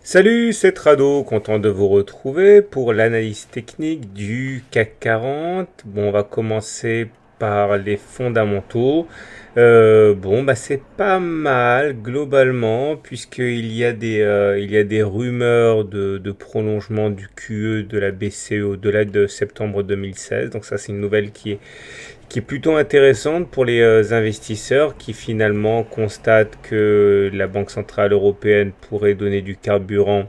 Salut, c'est Trado, content de vous retrouver pour l'analyse technique du CAC 40. Bon, on va commencer par les fondamentaux. C'est pas mal globalement, puisqu'il y a il y a des rumeurs de prolongement du QE de la BCE au-delà de septembre 2016. Donc ça, c'est une nouvelle qui est plutôt intéressante pour les investisseurs qui finalement constatent que la Banque Centrale Européenne pourrait donner du carburant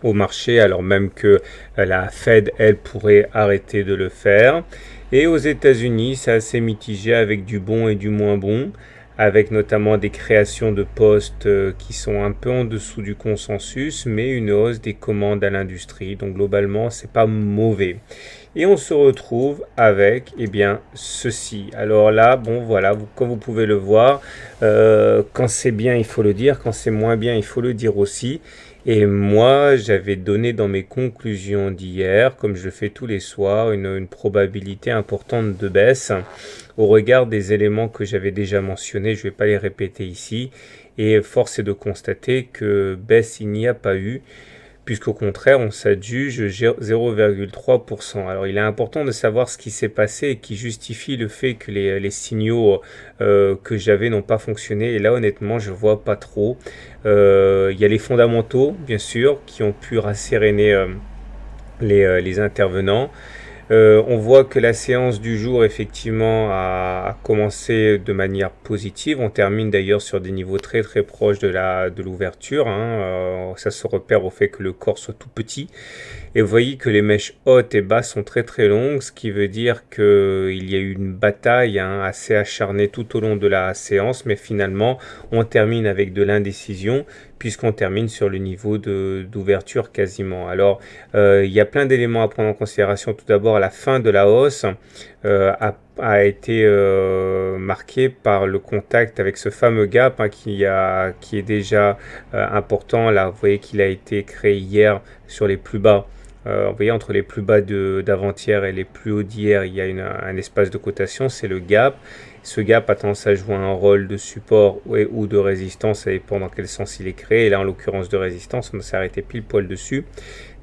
au marché, alors même que la Fed, elle, pourrait arrêter de le faire. Et aux États-Unis, c'est assez mitigé avec du bon et du moins bon, avec notamment des créations de postes qui sont un peu en dessous du consensus, mais une hausse des commandes à l'industrie. Donc globalement, c'est pas mauvais. Et on se retrouve avec, eh bien, ceci. Alors là, bon, voilà, comme vous pouvez le voir, quand c'est bien, il faut le dire, quand c'est moins bien, il faut le dire aussi. Et moi, j'avais donné dans mes conclusions d'hier, comme je le fais tous les soirs, une probabilité importante de baisse au regard des éléments que j'avais déjà mentionnés. Je ne vais pas les répéter ici. Et force est de constater que baisse, il n'y a pas eu, puisqu'au contraire, on s'adjuge 0,3%. Alors il est important de savoir ce qui s'est passé et qui justifie le fait que les signaux que j'avais n'ont pas fonctionné. Et là, honnêtement, je vois pas trop. Il y a les fondamentaux, bien sûr, qui ont pu rasséréner les intervenants. On voit que la séance du jour, effectivement, a commencé de manière positive. On termine d'ailleurs sur des niveaux très très proches de l'ouverture. Ça se repère au fait que le corps soit tout petit. Et vous voyez que les mèches hautes et basses sont très très longues, ce qui veut dire qu'il y a eu une bataille assez acharnée tout au long de la séance, mais finalement on termine avec de l'indécision, puisqu'on termine sur le niveau d'ouverture quasiment. Alors il y a plein d'éléments à prendre en considération. Tout d'abord, la fin de la hausse a été marquée par le contact avec ce fameux gap qui est déjà important. Là, vous voyez qu'il a été créé hier sur les plus bas. Vous voyez, entre les plus bas d'avant-hier et les plus hauts d'hier, il y a un espace de cotation, c'est le gap. Ce gap a tendance à jouer un rôle de support ou de résistance, ça dépend dans quel sens il est créé. Et là, en l'occurrence de résistance, on s'est arrêté pile poil dessus.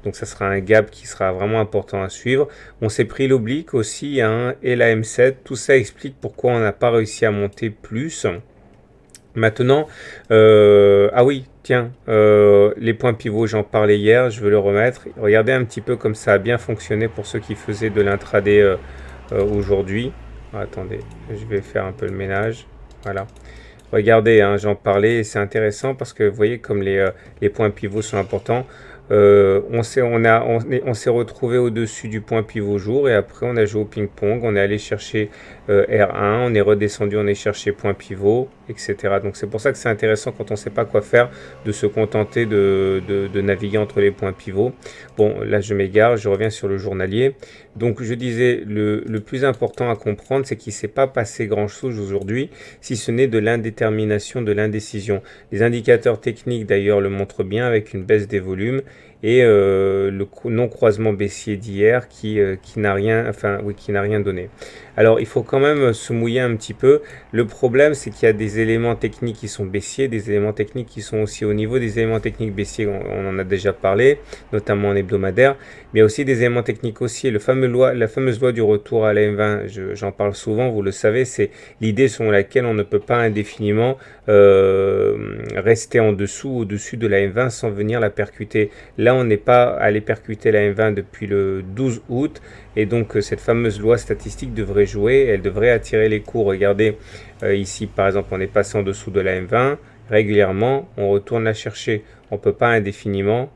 Donc ça sera un gap qui sera vraiment important à suivre. On s'est pris l'oblique aussi et la M7. Tout ça explique pourquoi on n'a pas réussi à monter plus. Maintenant, ah oui, tiens, les points pivots, j'en parlais hier, je veux le remettre. Regardez un petit peu comme ça a bien fonctionné pour ceux qui faisaient de l'intraday aujourd'hui. Attendez, je vais faire un peu le ménage. Voilà. Regardez, j'en parlais et c'est intéressant parce que vous voyez comme les points pivots sont importants. On s'est retrouvé au-dessus du point pivot jour et après on a joué au ping-pong, on est allé chercher R1, on est redescendu, on est cherché point pivot, etc. Donc c'est pour ça que c'est intéressant quand on ne sait pas quoi faire de se contenter de naviguer entre les points pivots. Bon, là je m'égare, je reviens sur le journalier. Donc je disais, le plus important à comprendre, c'est qu'il ne s'est pas passé grand-chose aujourd'hui, si ce n'est de l'indétermination, de l'indécision. Les indicateurs techniques d'ailleurs le montrent bien avec une baisse des volumes et le non-croisement baissier d'hier qui n'a rien, qui n'a rien donné. Alors il faut quand même se mouiller un petit peu. Le problème, c'est qu'il y a des éléments techniques qui sont baissiers, des éléments techniques qui sont aussi au niveau des éléments techniques baissiers, on en a déjà parlé, notamment en hebdomadaire, mais il y a aussi des éléments techniques aussi. La fameuse loi du retour à la M20, j'en parle souvent, vous le savez, c'est l'idée selon laquelle on ne peut pas indéfiniment rester en dessous, au-dessus de la M20 sans venir la percuter. Là, on n'est pas allé percuter la M20 depuis le 12 août. Et donc cette fameuse loi statistique devrait jouer, elle devrait attirer les cours. Regardez, ici par exemple, on est passé en dessous de la M20, régulièrement, on retourne la chercher. On ne peut pas indéfiniment,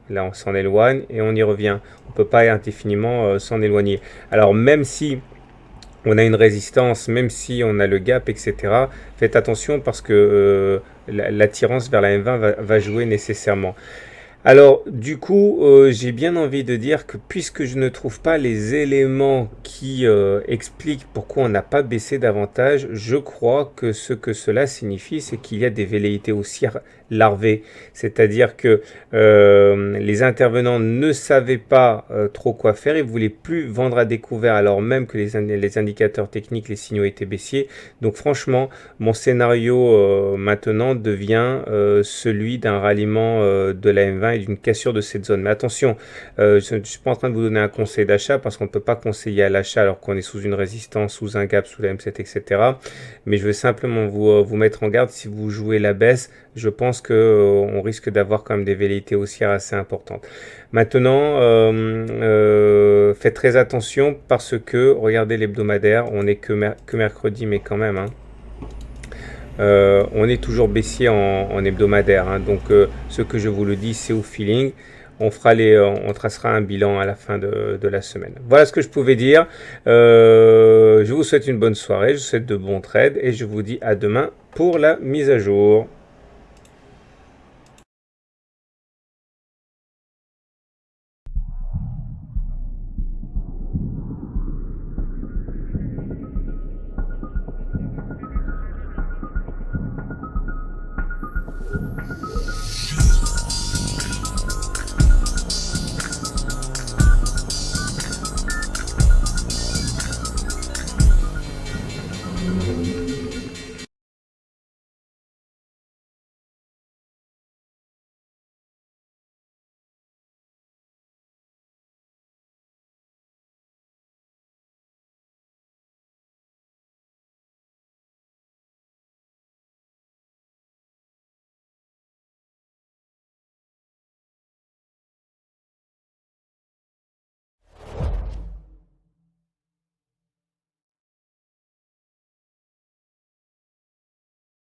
là on s'en éloigne et on y revient. On ne peut pas indéfiniment s'en éloigner. Alors même si on a une résistance, même si on a le gap, etc., faites attention parce que l'attirance vers la M20 va jouer nécessairement. Alors, du coup, j'ai bien envie de dire que puisque je ne trouve pas les éléments qui expliquent pourquoi on n'a pas baissé davantage, je crois que ce que cela signifie, c'est qu'il y a des velléités haussières larvées. C'est-à-dire que les intervenants ne savaient pas trop quoi faire, ils voulaient plus vendre à découvert alors même que les indicateurs techniques, les signaux étaient baissiers. Donc franchement, mon scénario maintenant devient celui d'un ralliement de la M20 et d'une cassure de cette zone. Mais attention, je ne suis pas en train de vous donner un conseil d'achat parce qu'on ne peut pas conseiller à l'achat alors qu'on est sous une résistance, sous un gap, sous la M7, etc. Mais je veux simplement vous mettre en garde si vous jouez la baisse. Je pense que on risque d'avoir quand même des velléités haussières assez importantes. Maintenant, faites très attention parce que regardez l'hebdomadaire, on n'est que mercredi, mais quand même, hein. On est toujours baissier en hebdomadaire, hein. Donc ce que je vous le dis, c'est au feeling. On tracera un bilan à la fin de la semaine. Voilà ce que je pouvais dire. Je vous souhaite une bonne soirée, je vous souhaite de bons trades et je vous dis à demain pour la mise à jour.